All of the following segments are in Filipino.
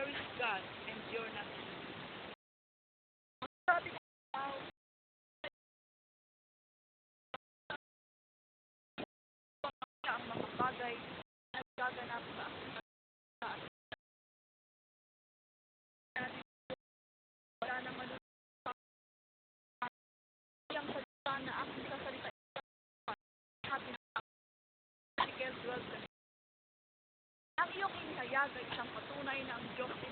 is God and you're not Him. Sabi ng tao, ang mga bagay na gaganap sa wala naman yung salita na aking sasalita sabi ng Ezekiel 12. Ang iyong inihayag ay isang patunay na ang Diyos ay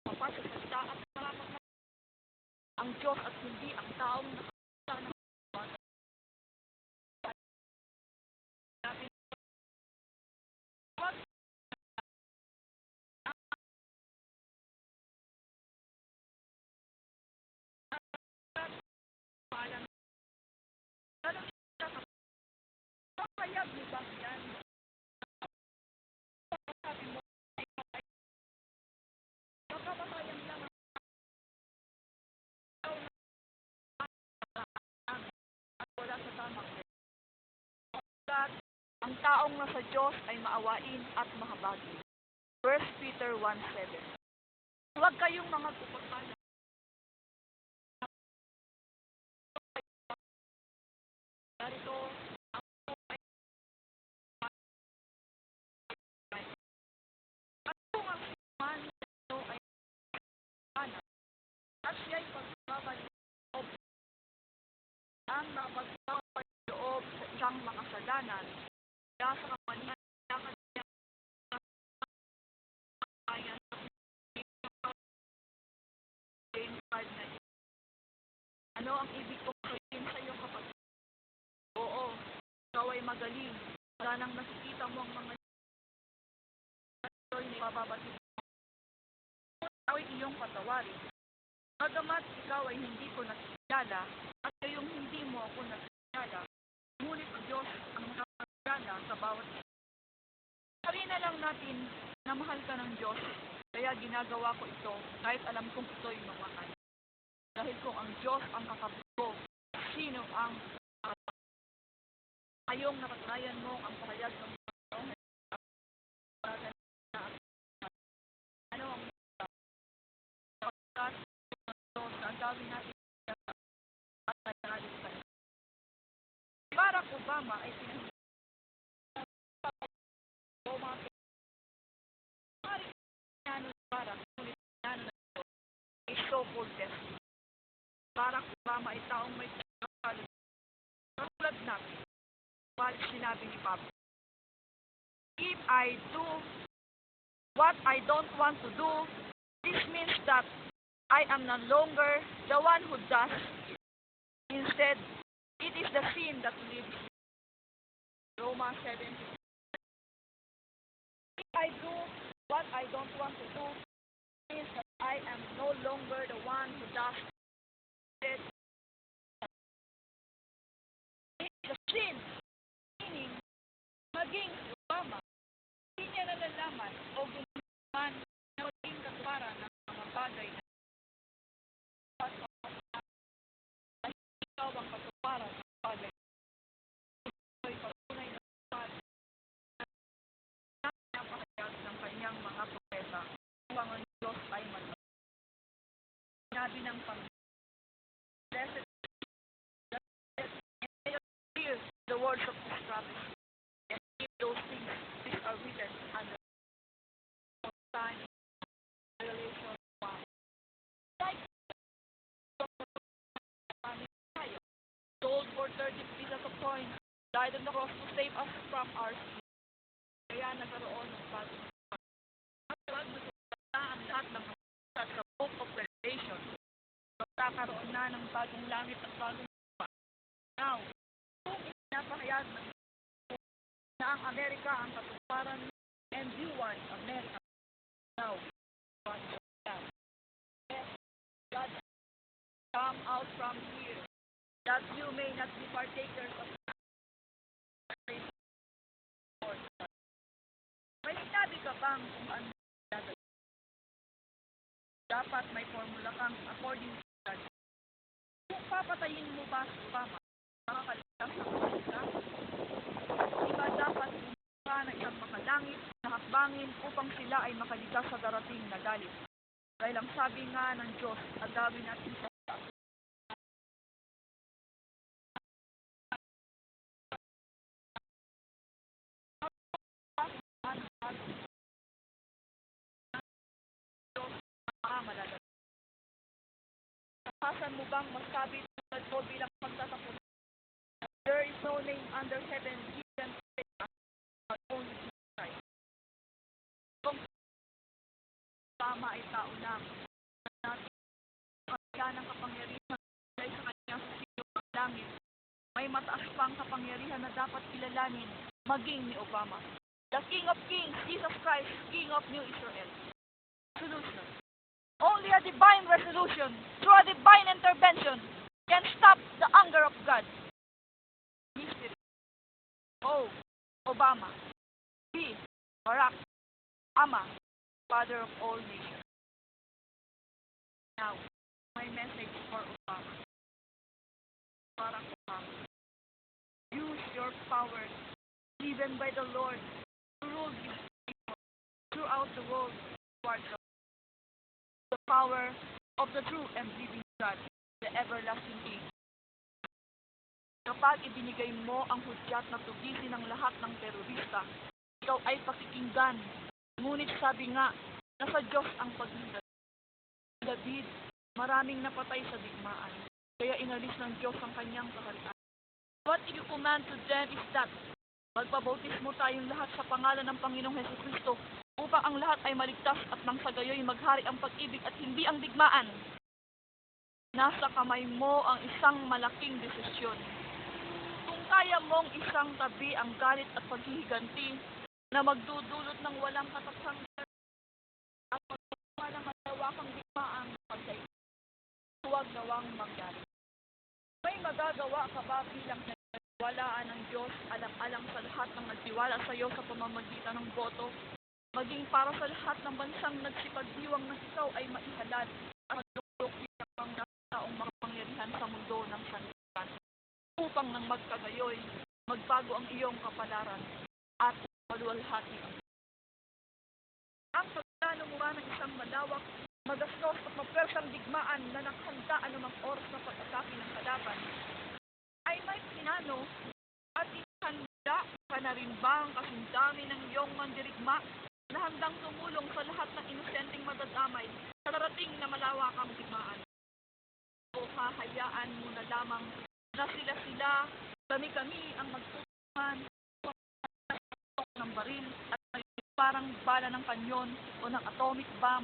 mapasok sa salita at marapat na ang Diyos at hindi ang taong nakakita ng kaya mo ba yan? Sabi mo, nakakamayan lang at wala sa tama. Ang taong nasa Diyos ay maawain at mahabagin. 1 Peter 1:7. Huwag kayong mga pupagpala. Narito, at siya'y pagbabalik ang nakapagpapaloob sa isang makasalanan kaya sa kamanihan niya kanya ano ang ibig kong sabihin sa iyo kapatid? Oo, ikaw ay magaling. Wala nang nakikita mo ang mga ito'y nababatid mo. Ikaw ay iyong patawarin. Bagamat ikaw ay hindi ko nakikilala at kayong hindi mo ako nakikilala, ngunit ang Diyos ang nakakilala sa bawat isa. Sabihin na lang natin na mahal ka ng Diyos, kaya ginagawa ko ito kahit alam kong ito'y mamahal. Dahil kung ang Diyos ang kakabuo, sino ang ayong napatunayan mo ang pahayag ng Panginoon? Ano ang ang gawin natin at nanalig sa iyo? Barack Obama ay pinahintay o mga pinano ni Barack, ngunit pinano na ito ay so-called destiny. Barack Obama ay taong may pagkakalit. Katulad natin, balik sinabi ni Pablo, if I do what I don't want to do, this means that I am no longer the one who does it. Instead, it is the sin that lives. Romans 7. If I do what I don't want to do, it means that I am no longer the one who does it. It is the sin. Meaning, maging Obama, hindi niya nalalaman o gumaman na maging katuparan ng mga bagay na ikaw ang katuparan ng bagay. Ito'y patunay na pagpapalad na napakayag ng kanyang mga propeta upang ang Diyos ay matapos. Sinabi ng Panginoon, blessed and hear the words of this prophecy and keep those things which are written under the time Revelation 1. Like sold for 30 pieces of coin, died on the cross to save us from our sin. Kaya nagkaroon ng bagong ang lahat ng sa book of Revelation. Magkakaroon na ng bagong langit at bagong lupa. Now, kung ipinapahayag na ang Amerika ang katuparan and you want America now, want God. Yes, God, come out from here, that you may not be partakers of may sinabi ka bang kung ano gagawin? Dapat may formula kang according to God. Kung papatayin mo ba si Obama, makakaligtas ang Amerika? Di ba dapat bumuka gumawa ng isang makalangit na hakbangin upang sila ay makaligtas sa darating na galit. Dahil ang sabi nga ng Diyos, agawin natin sa mga malalagay. Hasan mo bang masabi tulad mo bilang pagtatapos? There is no name under heaven given to us but only Jesus Christ. Kung tama ay tao lang, natin ang ng kapangyarihan dahil sa kanya sa silong ng langit. May mataas pang kapangyarihan na dapat kilalanin, maging ni Obama. The King of Kings, Jesus Christ, King of New Israel. Solution. Only a divine resolution, through a divine intervention, can stop the anger of God. Mystery. O. Obama. B. Barack. Ama. Father of all nations. Now, my message for Obama. Barack Obama. Use your power, given by the Lord, to rule His people throughout the world towards the power of the true and living God, the everlasting King. Kapag ibinigay mo ang hudyat na tugisin ang lahat ng terorista, ikaw ay pakikinggan. Ngunit sabi nga, nasa Diyos ang paghinday. David, maraming napatay sa digmaan, kaya inalis ng Diyos ang kanyang kaharian. What you command to them is that magpabautismo tayong lahat sa pangalan ng Panginoong Hesukristo upang ang lahat ay maligtas at nang sa gayoy maghari ang pag-ibig at hindi ang digmaan. Nasa kamay mo ang isang malaking desisyon. Kung kaya mong isang tabi ang galit at paghihiganti na magdudulot ng walang katatanggan at magdudulot ng malawakang digmaang pagkaibig, huwag nawang mangyari. May magagawa ka ba bilang nagtiwalaan ng Diyos alang-alang sa lahat ng nagtiwala sa iyo sa pamamagitan ng boto? Maging para sa lahat ng bansang nagsipagdiwang na ikaw ay maihalal at magluklok bilang pang taong mga pangyarihan sa mundo ng sanlibutan upang nang magkagayoy, magbago ang iyong kapalaran at maluwalhati ang pagplano mo ba ng isang malawak, magastos at mapwersang digmaan na naghanda anumang oras na pag-atake ng kalaban ay may pinano at ihanda ka na rin ba ang kasindami ng iyong mandirigma na handang tumulong sa lahat ng inosenteng madadamay sa darating na malawakang digmaan? O hahayaan mo na lamang na sila-sila, kami-kami ang magtutulungan ng baril at parang bala ng kanyon o ng atomic bomb.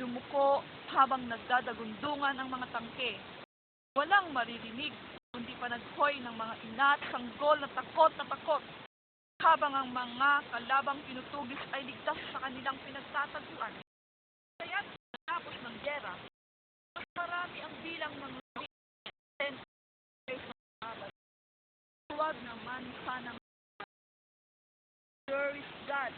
Yumuko habang nagdadagundungan ang mga tangke. Walang maririnig, kundi panaghoy ng mga ina at sanggol na takot habang ang mga kalabang pinutugis ay ligtas sa kanilang pinagtataguan. Kaya natapos ng gyera, mas marami ang bilang ng huwag naman sanang there is God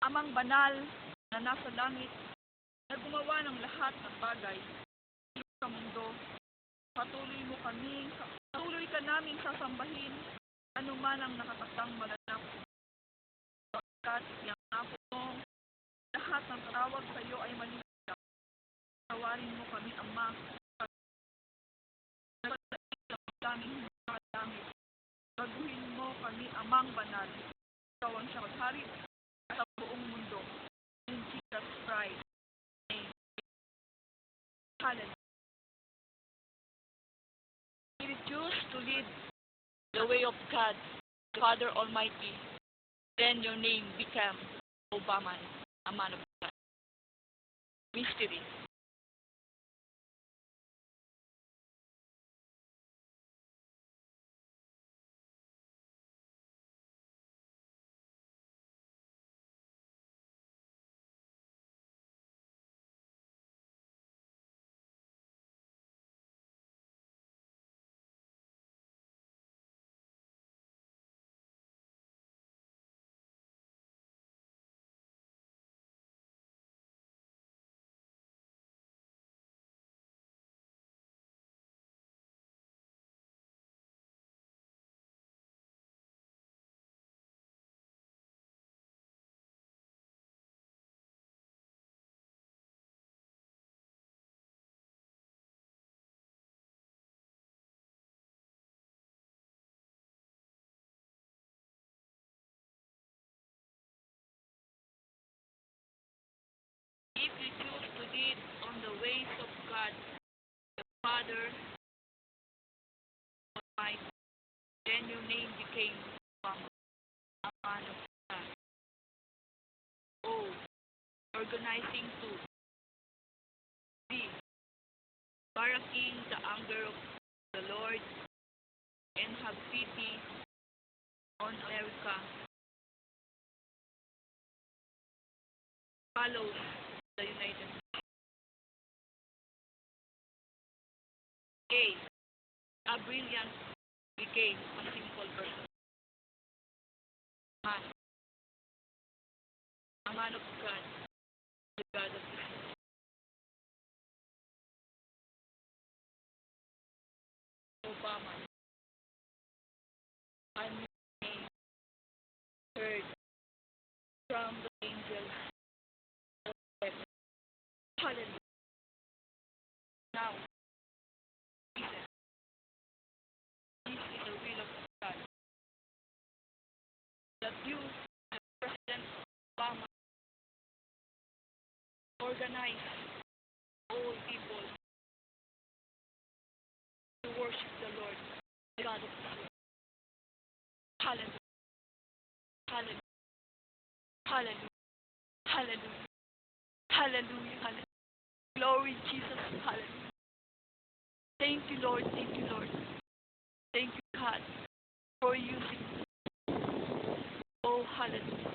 Amang banal na nasa langit na gumawa ng lahat ng bagay sa mundo. Patuloy ka naming sasambahin anuman ang nakatatang malanap. Pagkat iyang apo mo, lahat ng tawag sa iyo ay maliligtas. Tawarin mo kami, Ama, daming langit. Baguhin mo kami, Amang banal. Ikaw ang siya maghari sa buong mundo. In Jesus Christ. Amen. Hallelujah. If you choose to lead the way of God, Father Almighty, then your name become Obama, a man of God. Mystery. grace of God, the Father Almighty, then your name became a man of God. Oh, organizing to be barracking the anger of the Lord and have pity on America. Follows the United States. A. A brilliant became a simple person. Man. A man of God. The God of Israel. Obama. A new name heard from the angels of heaven. Hallelujah. Now, listen. This is the will of God. That you, the President Obama, organize all people to worship the Lord, the God of Israel. Hallelujah. Hallelujah. Hallelujah. Hallelujah. Hallelujah. Hallelujah. Glory Jesus. Hallelujah. Thank you, Lord. Thank you, Lord. Thank you, God, for using. Oh, hallelujah.